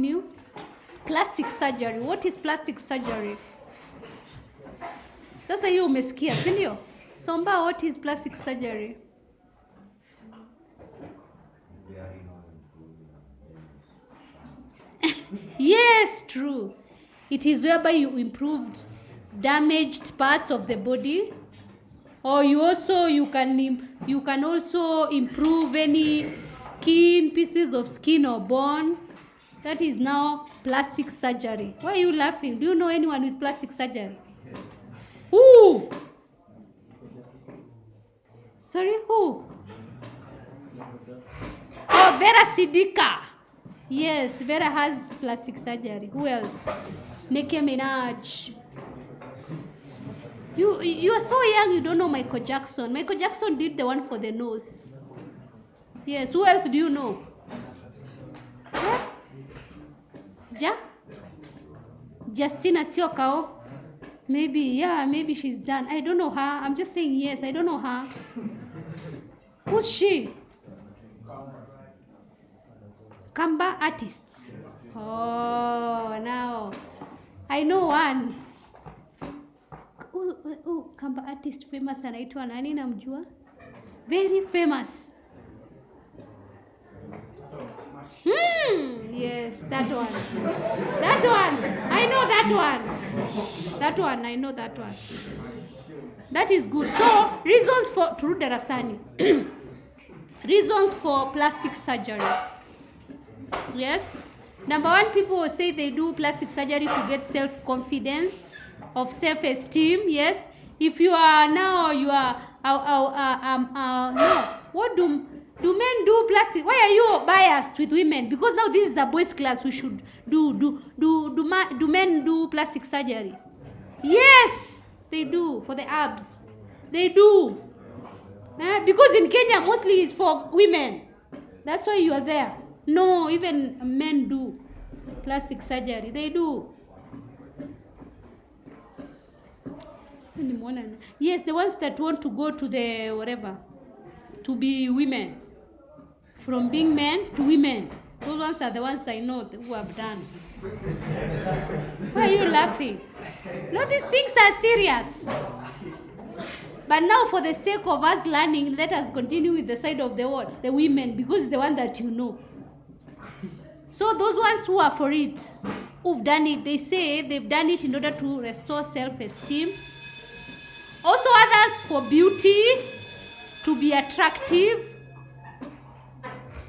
New plastic surgery. What is plastic surgery? Sasa hiyo umesikia, si ndio? Somba, what is plastic surgery? Yes, true. It is whereby you improved damaged parts of the body, or you can also improve any pieces of skin or bone. That is now plastic surgery. Why are you laughing? Do you know anyone with plastic surgery? Who? Sorry, who? Oh, Vera Sidika. Yes, Vera has plastic surgery. Who else? Nicki Minaj. You are so young, you don't know Michael Jackson. Michael Jackson did the one for the nose. Yes, who else do you know? Yeah? Justina Siokao. Maybe she's done. I don't know her. I'm just saying yes, I don't know her. Who's she? Kamba artists. Oh, now I know one. Kamba artist famous anaitwa nani namjua? Very famous. Yes, that one. That one. I know that one. That one, I know that one. That is good. So, reasons for Turudi darasani. Reasons for plastic surgery. Yes. Number one, people will say they do plastic surgery to get self-confidence, of self-esteem. Yes. If you are now, you are, no. What do men do plastic? Why are you biased with women? Because now this is a boys' class. We should do men do plastic surgery? Yes, they do for the abs. They do. Because in Kenya mostly it's for women. That's why you are there. No, even men do plastic surgery. They do. Yes, the ones that want to go to the whatever, to be women. From being men to women. Those ones are the ones I know who have done. Why are you laughing? No, these things are serious. But now for the sake of us learning, let us continue with the side of the what? The women, because it's the one that you know. So those ones who are for it, who've done it, they say they've done it in order to restore self-esteem. Also others for beauty, to be attractive.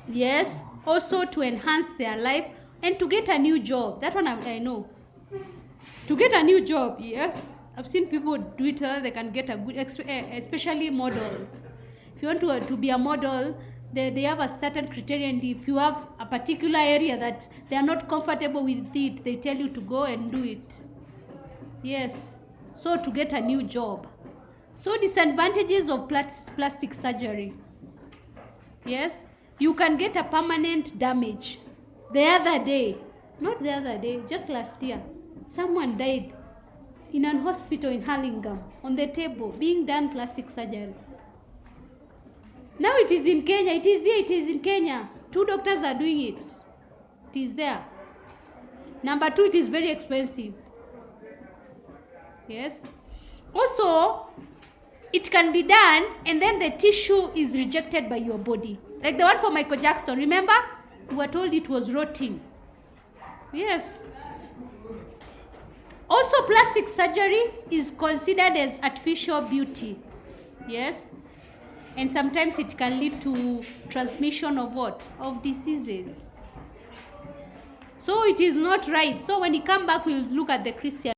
Yes. Also to enhance their life and to get a new job. That one I know. To get a new job, yes. I've seen people do it, they can get a good, especially models. If you want to be a model, they have a certain criterion. If you have a particular area that they are not comfortable with it, they tell you to go and do it. Yes. So to get a new job. So disadvantages of plastic surgery. Yes. You can get a permanent damage. The other day, not the other day, just last year, someone died in an hospital in Hurlingham on the table being done plastic surgery. Now it is in Kenya. It is here. It is in Kenya. 2 doctors are doing it. It is there. Number 2, it is very expensive. Yes. Also, it can be done and then the tissue is rejected by your body. Like the one for Michael Jackson. Remember? We were told it was rotting. Yes. Also, plastic surgery is considered as artificial beauty. Yes. And sometimes it can lead to transmission of what? Of diseases. So it is not right. So when you come back, we'll look at the Christian.